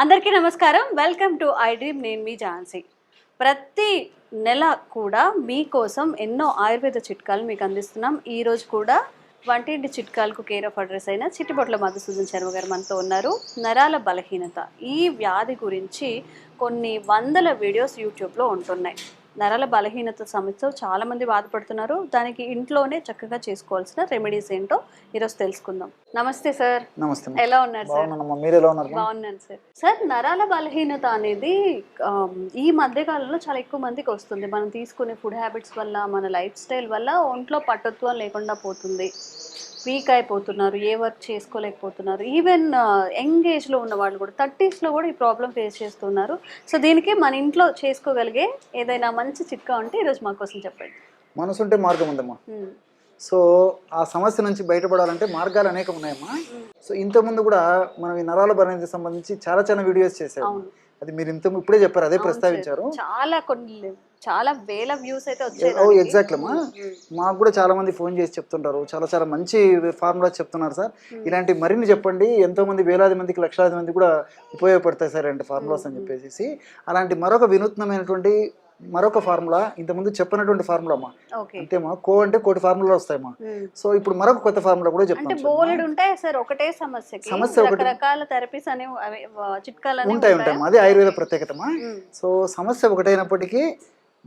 అందరికీ నమస్కారం. Welcome to I dream. నేను మీ ఝాన్సీ. ప్రతి నెల కూడా మీకోసం ఎన్నో ఆయుర్వేద చిట్కాలు మీకు అందిస్తున్నాం. ఈరోజు కూడా వంటింటి చిట్కాలకు కేర్ ఆఫ్ అడ్రస్ అయిన చిట్టిబొట్ల మధుసూదన్ శర్మ గారు మనతో ఉన్నారు. నరాల బలహీనత ఈ వ్యాధి గురించి కొన్ని వందల వీడియోస్ యూట్యూబ్లో ఉంటున్నాయి. నరాల బలహీనత సమస్యతో చాలామంది బాధపడుతున్నారు. దానికి ఇంట్లోనే చక్కగా చేసుకోవాల్సిన రెమెడీస్ ఏంటో ఈరోజు తెలుసుకుందాం. నమస్తే సార్. నమస్తే. ఎలా ఉన్నారు సార్? మీరు ఎలా ఉన్నారు? బాగున్నాను సార్. సార్, నరాల బలహీనత అనేది ఈ మధ్య కాలంలో చాలా ఎక్కువ మందికి వస్తుంది. మనం తీసుకునే ఫుడ్ హ్యాబిట్స్ వల్ల, మన లైఫ్ స్టైల్ వల్ల ఒంట్లో పట్టుత్వం లేకుండా పోతుంది. వీక్ అయిపోతున్నారు, ఏ వర్క్ చేసుకోలేకపోతున్నారు. ఈవెన్ యంగ్ ఏజ్లో ఉన్న వాళ్ళు కూడా 30sలో కూడా ఈ ప్రాబ్లం ఫేస్ చేస్తున్నారు. సో దీనికి మన ఇంట్లో చేసుకోగలిగే ఏదైనా మంచి చిట్కా ఉంటే ఈరోజు మా కోసం చెప్పండి. మనసుంటే మార్గం ఉందమ్మా. సో ఆ సమస్య నుంచి బయటపడాలంటే మార్గాలు అనేకం ఉన్నాయమ్మా. సో ఇంతకుముందు కూడా మనం ఈ నరాల బలహీనతకి సంబంధించి చాలా వీడియోస్ చేసాము. అది మీరు ఇప్పుడే చెప్పారు, అదే ప్రస్తావించారు. చాలా వేల వ్యూస్ అయితే వచ్చాయి. ఎగ్జాక్ట్లీ అమ్మా. మాకు కూడా చాలా మంది ఫోన్ చేసి చెప్తుంటారు, చాలా మంచి ఫార్ములా చెప్తున్నారు సార్, ఇలాంటి మరిన్ని చెప్పండి, ఎంతో మంది వేలాది మందికి లక్షలాది మంది కూడా ఉపయోగపడతాయి సార్ అంటే ఫార్ములాస్ అని చెప్పేసి. అలాంటి మరొక వినూత్నమైనటువంటి మరొక ఫార్ములా ఇంతకుముందు చెప్పినటువంటి ఫార్ములా అమ్మా. అంతేమా, కో అంటే కోటి ఫార్ములా వస్తాయమ్మా. సో ఇప్పుడు మరొక కొత్త ఫార్ములా కూడా చెప్తాను. సమస్య ఉంటాయమ్మా, అది ఆయుర్వేద ప్రత్యేకతమ్మా. సో సమస్య ఒకటైనప్పటికీ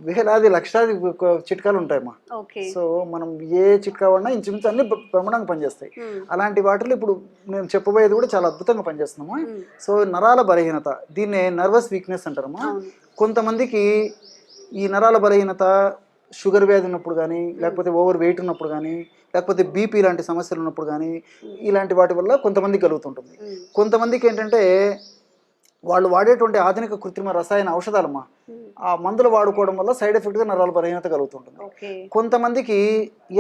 వేలాది లక్షలాది చిట్కాలు ఉంటాయమ్మా. సో మనం ఏ చిట్కా ఉన్నా ఇంచుమించు అన్ని బ్రహ్మాండంగా పనిచేస్తాయి. అలాంటి వాటిలో ఇప్పుడు నేను చెప్పబోయేది కూడా చాలా అద్భుతంగా పనిచేస్తున్నామా. సో నరాల బలహీనత, దీన్నే నర్వస్ వీక్నెస్ అంటారమ్మా. కొంతమందికి ఈ నరాల బలహీనత షుగర్ వ్యాధి ఉన్నప్పుడు కానీ, లేకపోతే ఓవర్ వెయిట్ ఉన్నప్పుడు కానీ, లేకపోతే బీపీ లాంటి సమస్యలు ఉన్నప్పుడు కానీ, ఇలాంటి వాటి వల్ల కొంతమందికి కలుగుతుంటుంది. కొంతమందికి ఏంటంటే వాళ్ళు వాడేటువంటి ఆధునిక కృత్రిమ రసాయన ఔషధాలమ్మా, ఆ మందులు వాడుకోవడం వల్ల సైడ్ ఎఫెక్ట్గా నరాల బలహీనత కలుగుతుంటుంది. కొంతమందికి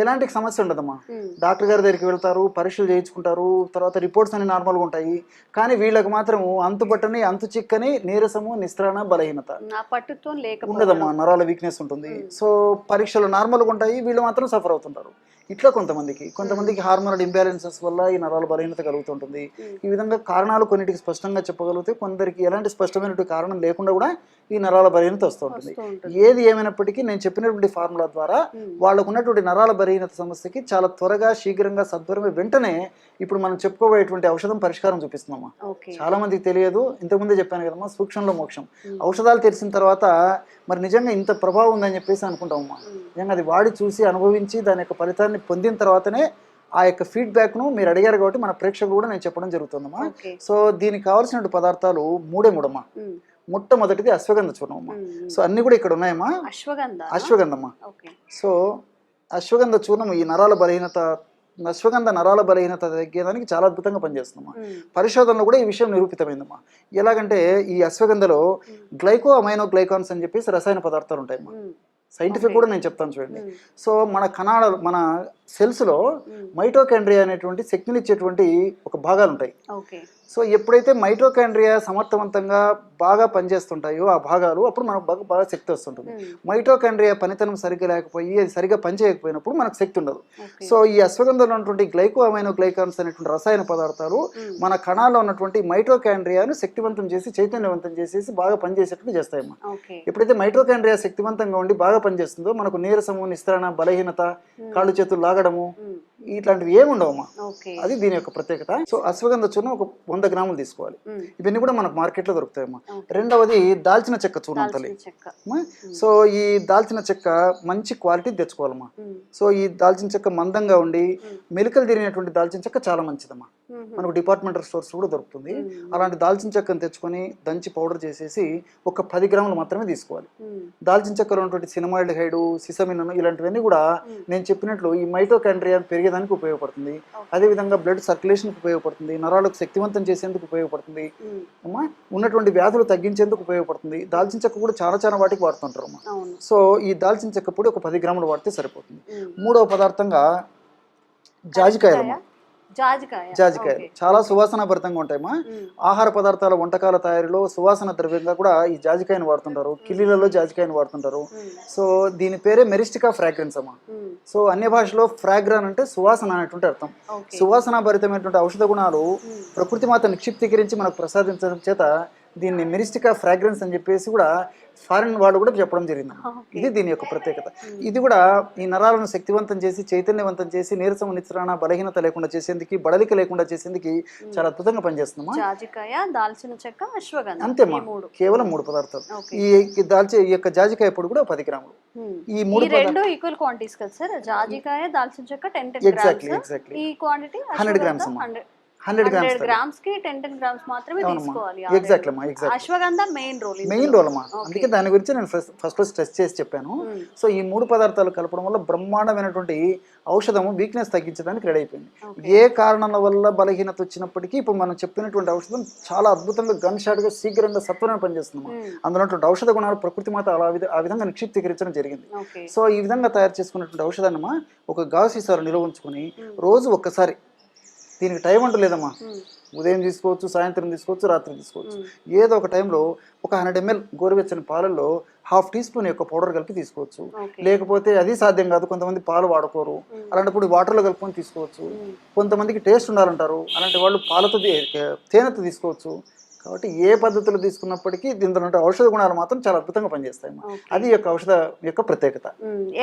ఎలాంటి సమస్య ఉండదమ్మా, డాక్టర్ గారి దగ్గరికి వెళ్తారు, పరీక్షలు చేయించుకుంటారు, తర్వాత రిపోర్ట్స్ అన్ని నార్మల్గా ఉంటాయి. కానీ వీళ్ళకి మాత్రం అంతుపట్టని అంతు చిక్కని నీరసము, నిస్త్రాణ, బలహీనత ఉండదమ్మా, నరాల వీక్నెస్ ఉంటుంది. సో పరీక్షలు నార్మల్గా ఉంటాయి, వీళ్ళు మాత్రం సఫర్ అవుతుంటారు. ఇట్లా కొంతమందికి హార్మోనల్ ఇంబ్యాలెన్సెస్ వల్ల ఈ నరాల బలహీనత కలుగుతుంటుంది. ఈ విధంగా కారణాలు కొన్నిటికి స్పష్టంగా చెప్పగలిగితే, కొందరికి ఎలాంటి స్పష్టమైనటువంటి కారణం లేకుండా కూడా ఈ నరాల బలహీనత వస్తూ ఉంటుంది. ఏది ఏమైనప్పటికీ నేను చెప్పినటువంటి ఫార్ములా ద్వారా వాళ్ళకు ఉన్నటువంటి నరాల బలహీనత సమస్యకి చాలా త్వరగా, శీఘ్రంగా, సత్వరమే, వెంటనే ఇప్పుడు మనం చెప్పుకోబోయేటువంటి ఔషధం పరిష్కారం చూపిస్తున్నామా. చాలా మందికి తెలియదు, ఇంతకుముందే చెప్పాను కదమ్మా, సూక్ష్మంలో మోక్షం. ఔషధాలు తెలిసిన తర్వాత మరి నిజంగా ఇంత ప్రభావం ఉందని చెప్పేసి అనుకుంటామమ్మా. నిజంగా అది వాడి చూసి అనుభవించి దాని యొక్క ఫలితాన్ని పొందిన తర్వాతనే ఆ యొక్క ఫీడ్బ్యాక్ను మీరు అడిగారు కాబట్టి మన ప్రేక్షకులు కూడా నేను చెప్పడం జరుగుతుందమ్మా. సో దీనికి కావాల్సిన పదార్థాలు మూడేమూడమ్మా. మొట్టమొదటిది అశ్వగంధ చూర్ణం అమ్మా. సో అన్ని కూడా ఇక్కడ ఉన్నాయమ్మా. అశ్వగంధమ్మా. సో అశ్వగంధ చూర్ణం ఈ నరాల బలహీనత తగ్గేదానికి చాలా అద్భుతంగా పనిచేస్తుందమ్మా. పరిశోధనలో కూడా ఈ విషయం నిరూపితమైందమ్మా. ఎలాగంటే ఈ అశ్వగంధలో గ్లైకో అమైనో గ్లైకాన్స్ అని చెప్పేసి రసాయన పదార్థాలు ఉంటాయమ్మా. సైంటిఫిక్ కూడా నేను చెప్తాను చూడండి. సో మన సెల్స్లో మైటోకాండ్రియా అనేటువంటి శక్తినిచ్చేటువంటి ఒక భాగాలు ఉంటాయి. సో ఎప్పుడైతే మైటోకాండ్రియా సమర్థవంతంగా బాగా పనిచేస్తుంటాయో ఆ భాగాలు, అప్పుడు మనకు బాగా శక్తి వస్తుంటుంది. మైటోకాండ్రియా పనితనం సరిగ్గా లేకపోయి, అది సరిగ్గా పనిచేయకపోయినప్పుడు మనకు శక్తి ఉండదు. సో ఈ అశ్వగంధంలో ఉన్నటువంటి గ్లైకో అమైనో గ్లైకాన్స్ అనేటువంటి రసాయన పదార్థాలు మన కణాల్లో ఉన్నటువంటి మైటోకాండ్రియాను శక్తివంతం చేసి, చైతన్యవంతం చేసేసి బాగా పనిచేసేటట్టు చేస్తాయమ్మా. ఎప్పుడైతే మైటోకాండ్రియా శక్తివంతంగా ఉండి బాగా పనిచేస్తుందో మనకు నీరసము, నిస్త్రాణ, బలహీనత, కాళ్ళు చేతులు లాగడము, ఇట్లాంటివి ఏమి ఉండవమ్మా. అది దీని యొక్క ప్రత్యేకత. సో అశ్వగంధ చూర్ణం ఒక 100 గ్రాములు తీసుకోవాలి. ఇవన్నీ కూడా మనకు మార్కెట్లో దొరుకుతాయమ్మా. రెండవది దాల్చిన చెక్క చూర్ణం తల్లి. సో ఈ దాల్చిన చెక్క మంచి క్వాలిటీ తెచ్చుకోవాలమ్మా. సో ఈ దాల్చిన చెక్క మందంగా ఉండి మెలికలు తిరిగినటువంటి దాల్చిన చెక్క చాలా మంచిదమ్మా. మనకు డిపార్ట్మెంటల్ స్టోర్స్ కూడా దొరుకుతుంది. అలాంటి దాల్చిన చెక్కను తెచ్చుకొని దంచి పౌడర్ చేసేసి ఒక 10 గ్రాములు మాత్రమే తీసుకోవాలి. దాల్చిన చెక్కలో ఉన్నటువంటి సినమాల్డిహైడ్, సిసమిన్ ఇలాంటివన్నీ కూడా నేను చెప్పినట్లు ఈ మైటోకాండ్రియా పెరిగేదానికి ఉపయోగపడుతుంది. అదేవిధంగా బ్లడ్ సర్క్యులేషన్కి ఉపయోగపడుతుంది, నరాలకు శక్తివంతం చేసేందుకు ఉపయోగపడుతుంది అమ్మా, ఉన్నటువంటి వ్యాధులు తగ్గించేందుకు ఉపయోగపడుతుంది. దాల్చిన చెక్క కూడా చాలా వాటికి వాడుతుంటారు అమ్మా. సో ఈ దాల్చిన చెక్క పొడి ఒక 10 గ్రాములు వాడితే సరిపోతుంది. మూడవ పదార్థంగా జాజికాయలమ్మా. జాజికాయలు చాలా సువాసన భరితంగా ఉంటాయమ్మా. ఆహార పదార్థాల వంటకాల తయారీలో సువాసన ద్రవ్యంగా కూడా ఈ జాజికాయని వాడుతుంటారు, కిల్లీలలో జాజికాయని వాడుతుంటారు. సో దీని పేరే మెరిస్టికా ఫ్రాగ్రెన్స్ అమ్మా. సో అన్య భాషలో ఫ్రాగ్రాన్ అంటే సువాసన అనేటువంటి అర్థం. సువాసన భరితమైనటువంటి ఔషధ గుణాలు ప్రకృతి మాత నిక్షిప్తీకరించి మనకు ప్రసాదించడం చేత దీన్ని మెరిస్టికా ఫ్రాగ్రెన్స్ అని చెప్పేసి కూడా ఫారిన్ వాళ్ళు కూడా చెప్పడం జరిగింది. ఇది దీని యొక్క ప్రత్యేకత. ఇది కూడా ఈ నరాలను శక్తివంతం చేసి చైతన్యవంతం చేసి నీరసం నిత్రాణ బలహీనత లేకుండా చేసేందుకు బడలిక లేకుండా చేసేందుకు చాలా అద్భుతంగా పనిచేస్తుందమ్మా. అంతేమ్మా, కేవలం 3 పదార్థాలు. ఈ యొక్క జాజికాయ పొడి కూడా 10 గ్రాములు. ఈ 3 ఈక్వల్ క్వాంటిటీస్ కదా సార్? జాజికాయ, దాల్చిన చెక్క 10 ఎగ్జాక్ట్లీ ఈ క్వాంటిటీ 100 గ్రామ్స్ అమ్మా. 100 గ్రామ్స్ కి 10 గ్రామ్స్ మాత్రమే తీసుకోవాలి. ఎగ్జాక్ట్లీ అమ్మా, ఎగ్జాక్ట్లీ. అశ్వగంధ మెయిన్ రోల్ అమ్మా. అందుకే దాని గురించి నేను ఫస్ట్ స్ట్రెస్ చేసి చెప్పాను. సో ఈ 3 పదార్థాలు కలపడం వల్ల బ్రహ్మాండమైనటువంటి ఔషధము వీక్నెస్ తగ్గించడానికి రెడీ అయిపోయింది. ఏ కారణాల వల్ల బలహీనత వచ్చినప్పటికీ ఇప్పుడు మనం చెప్పినటువంటి ఔషధం చాలా అద్భుతంగా గన్ షాట్ గా శీఘ్రంగా సత్వరమే పనిచేస్తుంది. అందులో ఔషధ గుణాలు ప్రకృతి మాత ఆ విధంగా నిక్షిప్తీకరించడం జరిగింది. సో ఈ విధంగా తయారు చేసుకున్నటువంటి ఔషధాన్ని ఒక గాజు సీసాలో నిల్వ ఉంచుకొని రోజు ఒక్కసారి, దీనికి టైం అంటూ లేదమ్మా, ఉదయం తీసుకోవచ్చు, సాయంత్రం తీసుకోవచ్చు, రాత్రి తీసుకోవచ్చు, ఏదో ఒక టైంలో ఒక 100 ml గోరువెచ్చని పాలల్లో 1/2 టీ స్పూన్ యొక్క పౌడర్ కలిపి తీసుకోవచ్చు. లేకపోతే అది సాధ్యం కాదు, కొంతమంది పాలు వాడుకోరు, అలాంటప్పుడు వాటర్లో కలుపుకొని తీసుకోవచ్చు. కొంతమందికి టేస్ట్ ఉండాలంటారు, అలాంటి వాళ్ళు పాలతో తేనెతో తీసుకోవచ్చు. కాబట్టి ఏ పద్ధతులు తీసుకున్నప్పటికీ దీంట్లో ఔషధ గుణాలు మాత్రం చాలా అద్భుతంగా పనిచేస్తాయి. అది యొక్క ఔషధ యొక్క ప్రత్యేకత.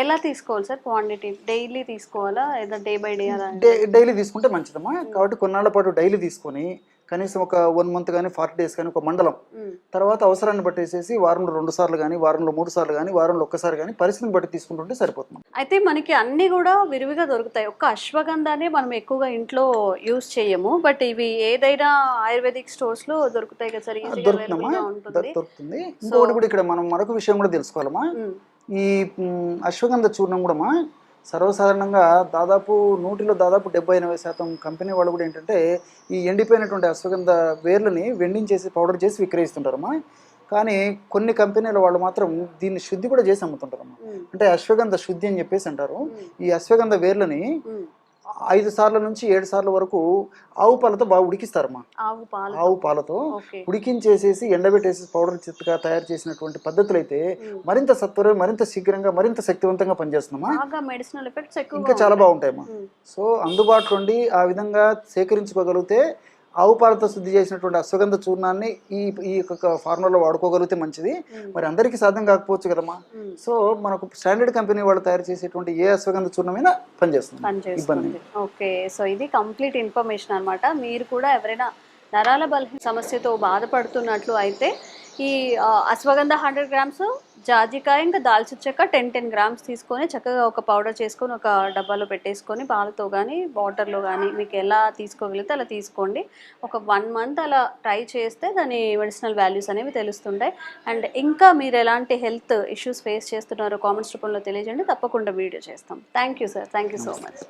ఎలా తీసుకోవాలి సార్? క్వాంటిటీ డైలీ తీసుకోవాలా, డే బై డే? డైలీ తీసుకుంటే మంచిదమ్మా. కాబట్టి కొన్నాళ్ళ పాటు డైలీ తీసుకొని కనీసం ఒక 1 month కానీ 40 days కానీ ఒక మండలం తర్వాత అవసరాన్ని బట్టేసేసి వారంలో 2 సార్లు కానీ, వారంలో 3 సార్లు కానీ, వారంలో 1 సారి కానీ పరిస్థితిని బట్టి తీసుకుంటుంటే సరిపోతుంది. అయితే మనకి అన్ని కూడా విరివిగా దొరుకుతాయి. ఒక్క అశ్వగంధానే మనం ఎక్కువగా ఇంట్లో యూజ్ చేయము, బట్ ఇవి ఏదైనా ఆయుర్వేదిక్ స్టోర్స్ లో దొరుకుతాయి కదా సార్? దొరుకుతుంది. ఇంకోటి కూడా ఇక్కడ మనం మరొక విషయం కూడా తెలుసుకోవాలమ్మా. ఈ అశ్వగంధ చూర్ణం కూడా సర్వసాధారణంగా దాదాపు 70-80% కంపెనీ వాళ్ళు కూడా ఏంటంటే ఈ ఎండిపోయినటువంటి అశ్వగంధ వేర్లని వెండించేసి పౌడర్ చేసి విక్రయిస్తుంటారమ్మా. కానీ కొన్ని కంపెనీల వాళ్ళు మాత్రం దీన్ని శుద్ధి కూడా చేసి అమ్ముతుంటారమ్మా. అంటే అశ్వగంధ శుద్ధి అని చెప్పేసి అంటారు. ఈ అశ్వగంధ వేర్లని 5 సార్ల నుంచి 7 సార్ల వరకు ఆవు పాలతో బాగా ఉడికిస్తారమ్మా. ఆవు పాలతో ఉడికించేసేసి ఎండబెట్టేసి పౌడర్ చిత్తగా తయారు చేసినటువంటి పద్ధతులు అయితే మరింత సత్వరం, మరింత శీఘ్రంగా, మరింత శక్తివంతంగా పనిచేస్తున్నామా. ఇంకా చాలా బాగుంటాయమ్మా. సో అందుబాటులో ఉండి ఆ విధంగా సేకరించుకోగలిగితే ఆవు పాలతో శుద్ధి చేసినటువంటి అశ్వగంధ చూర్ణాన్ని ఈ ఫార్ములాలో వాడుకోగలిగితే మంచిది. మరి అందరికీ సాధ్యం కాకపోవచ్చు కదమ్మా. సో మనకు స్టాండర్డ్ కంపెనీ వాళ్ళు తయారు చేసేటువంటి ఏ అశ్వగంధ చూర్ణమైనా పనిచేస్తుంది, ఇబ్బంది. ఓకే, సో ఇది కంప్లీట్ ఇన్ఫర్మేషన్ అన్నమాట. మీరు కూడా ఎవరైనా నరాల బలహీన సమస్యతో బాధపడుతున్నట్లు అయితే ఈ అశ్వగంధ 100 గ్రామ్స్, జాజికాయ ఇంకా దాల్చిన చెక్క 10 గ్రామ్స్ తీసుకొని చక్కగా ఒక పౌడర్ చేసుకొని ఒక డబ్బాలో పెట్టేసుకొని పాలతో కానీ వాటర్లో కానీ మీకు ఎలా తీసుకోగలిగితే అలా తీసుకోండి. ఒక 1 month అలా ట్రై చేస్తే దాని మెడిసినల్ వాల్యూస్ అనేవి తెలుస్తుంటాయి. అండ్ ఇంకా మీరు ఎలాంటి హెల్త్ ఇష్యూస్ ఫేస్ చేస్తున్నారో కామెంట్స్ రూపంలో తెలియజేయండి, తప్పకుండా వీడియో చేస్తాం. Thank you sir, thank you so much.